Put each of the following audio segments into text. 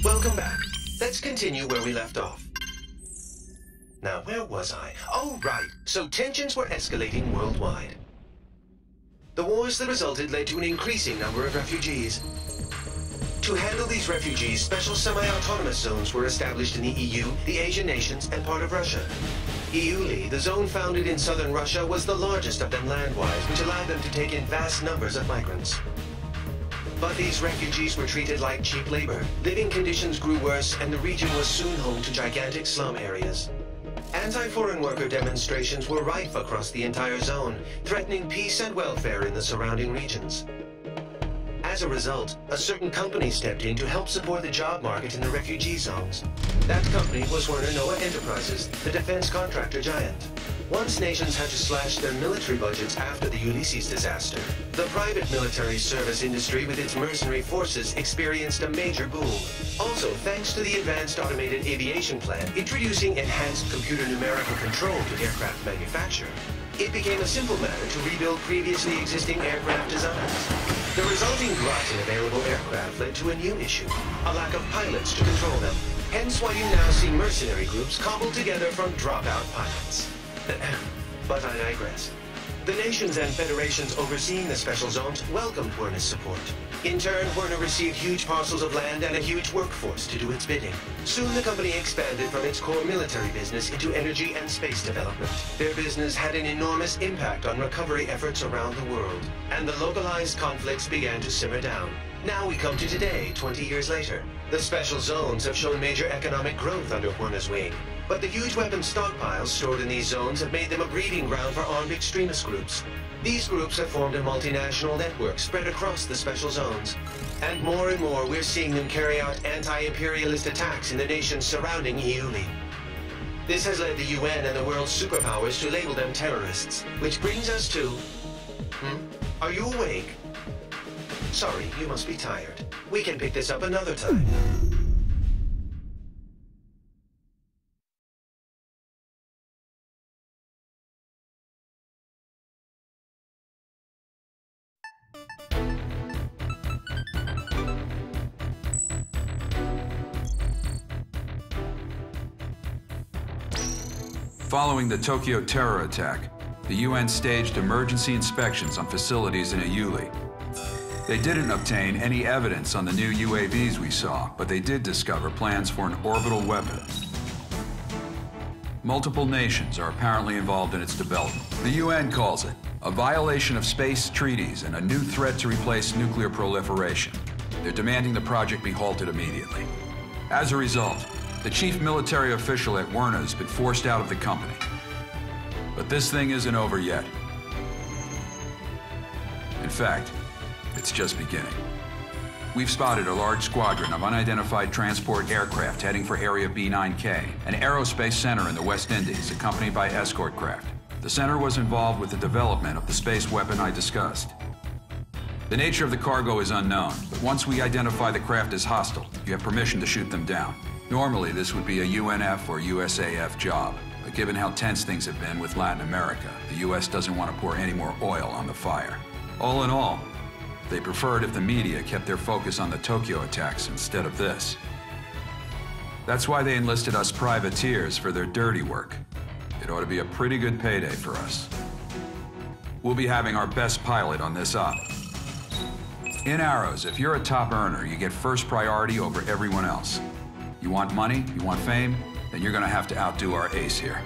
Welcome back. Let's continue where we left off. Now, where was I? Oh, right. So tensions were escalating worldwide. The wars that resulted led to an increasing number of refugees. To handle these refugees, special semi-autonomous zones were established in the EU, the Asian nations, and part of Russia. EULI, the zone founded in southern Russia, was the largest of them land-wise, which allowed them to take in vast numbers of migrants. But these refugees were treated like cheap labor. Living conditions grew worse, and the region was soon home to gigantic slum areas. Anti-foreign worker demonstrations were rife across the entire zone, threatening peace and welfare in the surrounding regions. As a result, a certain company stepped in to help support the job market in the refugee zones. That company was Werner Noah Enterprises, the defense contractor giant. Once nations had to slash their military budgets after the Ulysses disaster, the private military service industry with its mercenary forces experienced a major boom. Also, thanks to the Advanced Automated Aviation Plan introducing enhanced computer numerical control to aircraft manufacture, it became a simple matter to rebuild previously existing aircraft designs. The resulting glut in available aircraft led to a new issue, a lack of pilots to control them. Hence why you now see mercenary groups cobbled together from dropout pilots. But I digress. The nations and federations overseeing the special zones welcomed Werner's support. In turn, Werner received huge parcels of land and a huge workforce to do its bidding. Soon the company expanded from its core military business into energy and space development. Their business had an enormous impact on recovery efforts around the world, and the localized conflicts began to simmer down. Now we come to today, 20 years later. The special zones have shown major economic growth under Werner's wing. But the huge weapons stockpiles stored in these zones have made them a breeding ground for armed extremist groups. These groups have formed a multinational network spread across the special zones. And more we're seeing them carry out anti-imperialist attacks in the nations surrounding EULI. This has led the UN and the world's superpowers to label them terrorists. Which brings us to... Are you awake? Sorry, you must be tired. We can pick this up another time. Following the Tokyo terror attack, the UN staged emergency inspections on facilities in EULI. They didn't obtain any evidence on the new UAVs we saw, but they did discover plans for an orbital weapon. Multiple nations are apparently involved in its development. The UN calls it a violation of space treaties and a new threat to replace nuclear proliferation. They're demanding the project be halted immediately. As a result, the chief military official at Werner has been forced out of the company. But this thing isn't over yet. In fact, it's just beginning. We've spotted a large squadron of unidentified transport aircraft heading for Area B9K, an aerospace center in the West Indies, accompanied by escort craft. The center was involved with the development of the space weapon I discussed. The nature of the cargo is unknown, but once we identify the craft as hostile, you have permission to shoot them down. Normally, this would be a UNF or USAF job, but given how tense things have been with Latin America, the US doesn't want to pour any more oil on the fire. All in all, they preferred if the media kept their focus on the Tokyo attacks instead of this. That's why they enlisted us privateers for their dirty work. It ought to be a pretty good payday for us. We'll be having our best pilot on this op. In Arrows, if you're a top earner, you get first priority over everyone else. You want money, you want fame, then you're gonna have to outdo our ace here.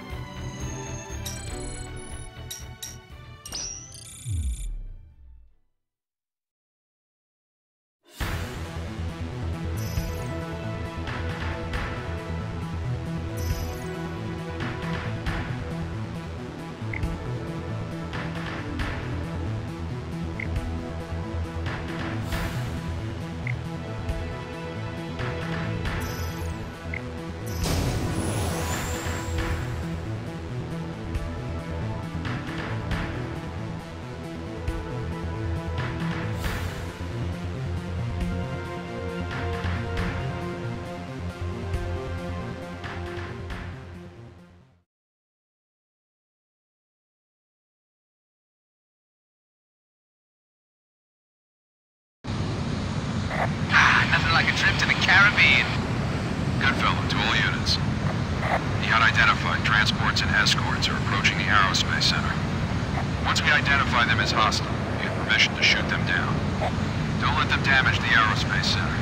like a trip to the Caribbean. Good fellow, to all units. The unidentified transports and escorts are approaching the aerospace center. Once we identify them as hostile, we have permission to shoot them down. Don't let them damage the aerospace center.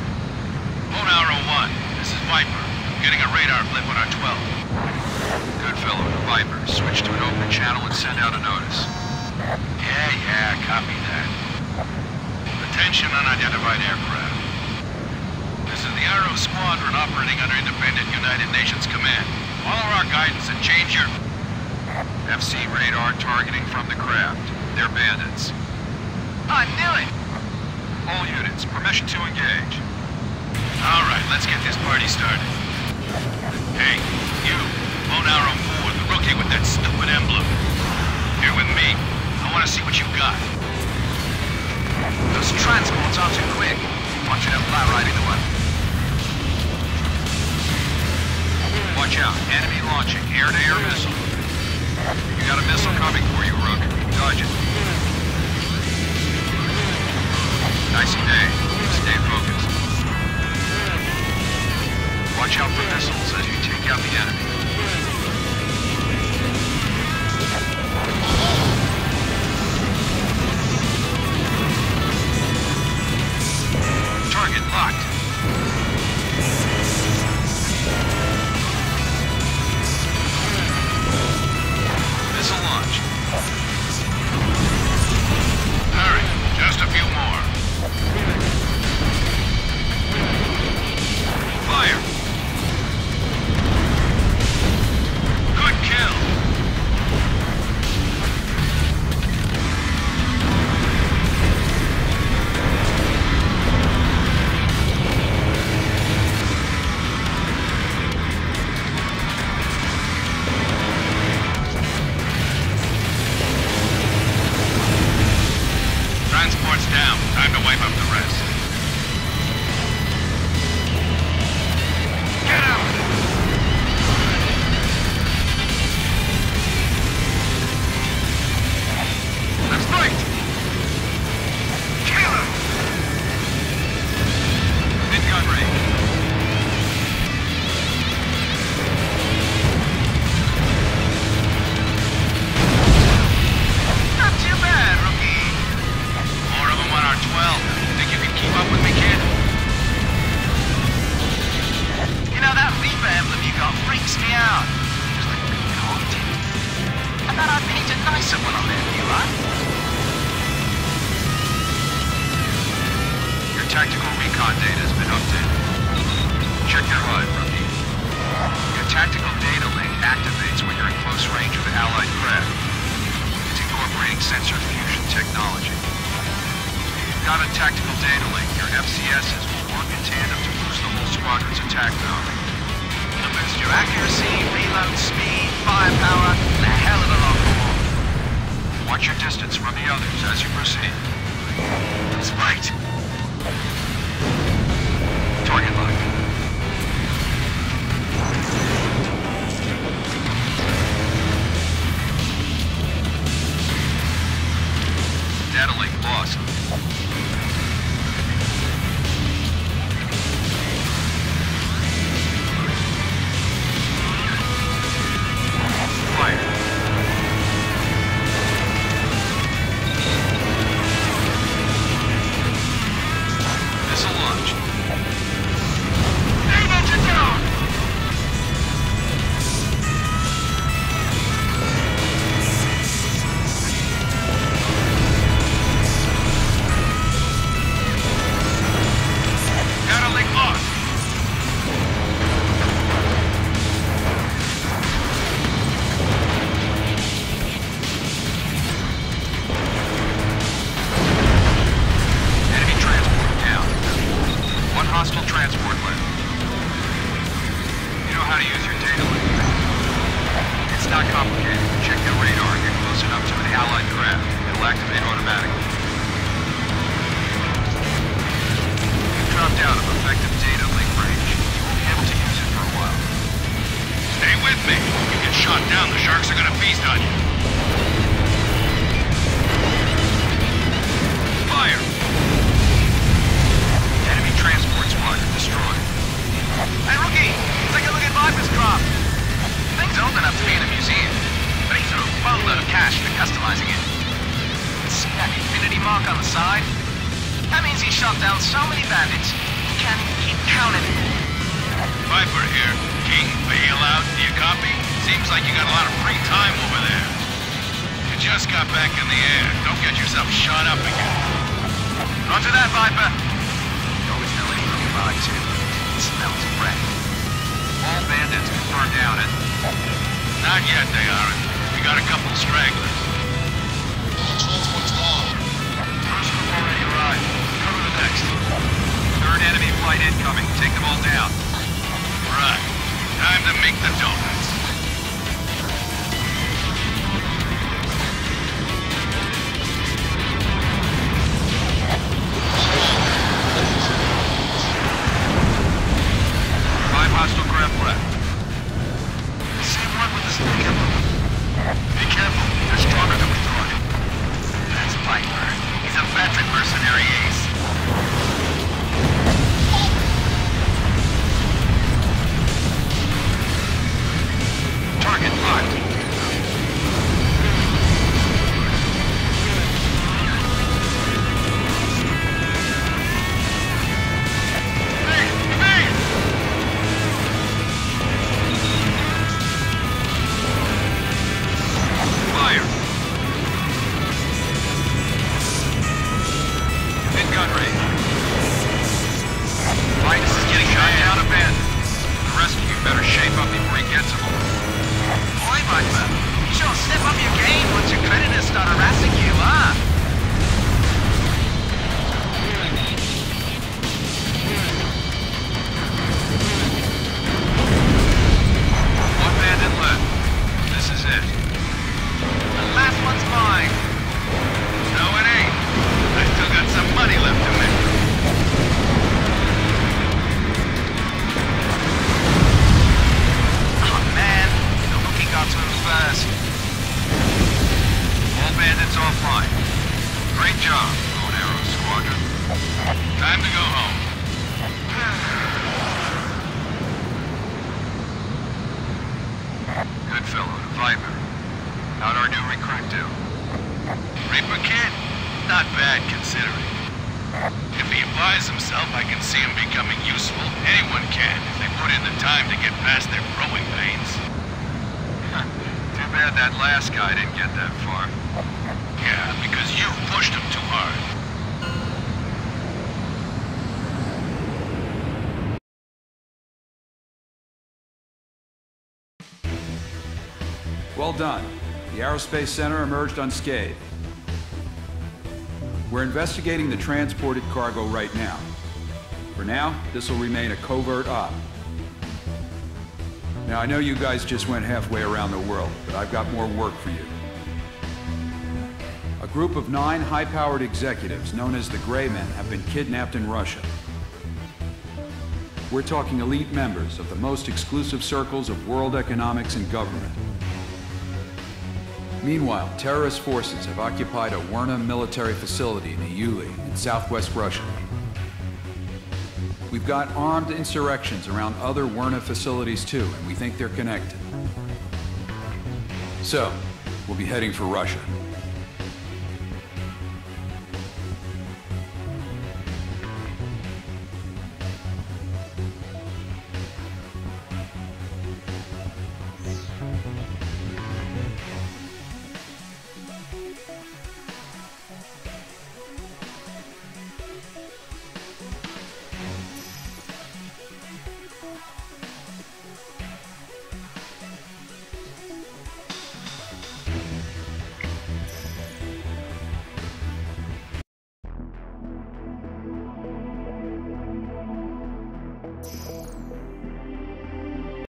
Phone Arrow 1, this is Viper. I'm getting a radar blip on our 12. Good fellow, to Viper. Switch to an open channel and send out a notice. Yeah, copy that. Attention unidentified aircraft. This is the Arrow Squadron operating under independent United Nations command. Follow our guidance and change your... FC radar targeting from the craft. They're bandits. I knew it! All units, permission to engage. All right, let's get this party started. Hey, you, Phone Arrow 4, the rookie with that stupid emblem. Here with me. I want to see what you got. Those transports aren't too quick. Watch out, flat riding the one. Watch out, enemy launching air-to-air missile. You got a missile coming for you, Rook. Dodge it. Nicey day. Stay focused. Watch out for missiles as you take out the enemy. Target locked. Missile launched. Hurry, just a few more. Fire. Good kill. Transport's down. Time to wipe up the rest. Get out! That's right! Kill him! Mid-gun range. Not too bad, rookie. More of them on our 12. Think you can keep up with me, kid? You know, that Reaper emblem you got freaks me out. Just like haunted. I thought I'd paint a nicer one on there for you, right? Your tactical recon data has been updated. Check your HUD, rookie. Your tactical data link activates when you're in close range of allied craft. It's incorporating sensor fusion technology. You've got a tactical data link. Your FCSs will work in tandem to boost the whole squadron's attack power. It'll boost your accuracy, reload speed, firepower, and a hell of a lot more. Watch your distance from the others as you proceed. Spiked. Target lock. Data link lost. Fire. Missile launched. Aim engine down! Data link lost. Enemy transport down. One hostile transport left. You know how to use your data link. It's not complicated. Check your radar and get close enough to an allied craft. It'll activate automatically. You've dropped out of effective data link range. You won't be able to use it for a while. Stay with me. You get shot down, the sharks are gonna feast on you. Fire! Enemy transport squadron on the side. That means he shot down so many bandits, he can't even keep count anymore. Viper here. King, bail out. Do you copy? Seems like you got a lot of free time over there. You just got back in the air. Don't get yourself shot up again. Roger that, Viper. You always know anything you ride to. It smells red. All bandits confirmed down it. Not yet, they aren't. We got a couple stragglers. Transport's gone. First group already arrived. Cover the next. Third enemy flight incoming. Take them all down. Right. Time to make the donuts. Hostile craft left. Same one with the stick. Be careful, they're stronger than we thought. That's Viper. He's a veteran mercenary ace. Target locked. Well done. The Aerospace Center emerged unscathed. We're investigating the transported cargo right now. For now, this will remain a covert op. Now, I know you guys just went halfway around the world, but I've got more work for you. A group of 9 high-powered executives, known as the Gray Men, have been kidnapped in Russia. We're talking elite members of the most exclusive circles of world economics and government. Meanwhile, terrorist forces have occupied a Werna military facility in the Uli in southwest Russia. We've got armed insurrections around other Werna facilities too, and we think they're connected. So, we'll be heading for Russia.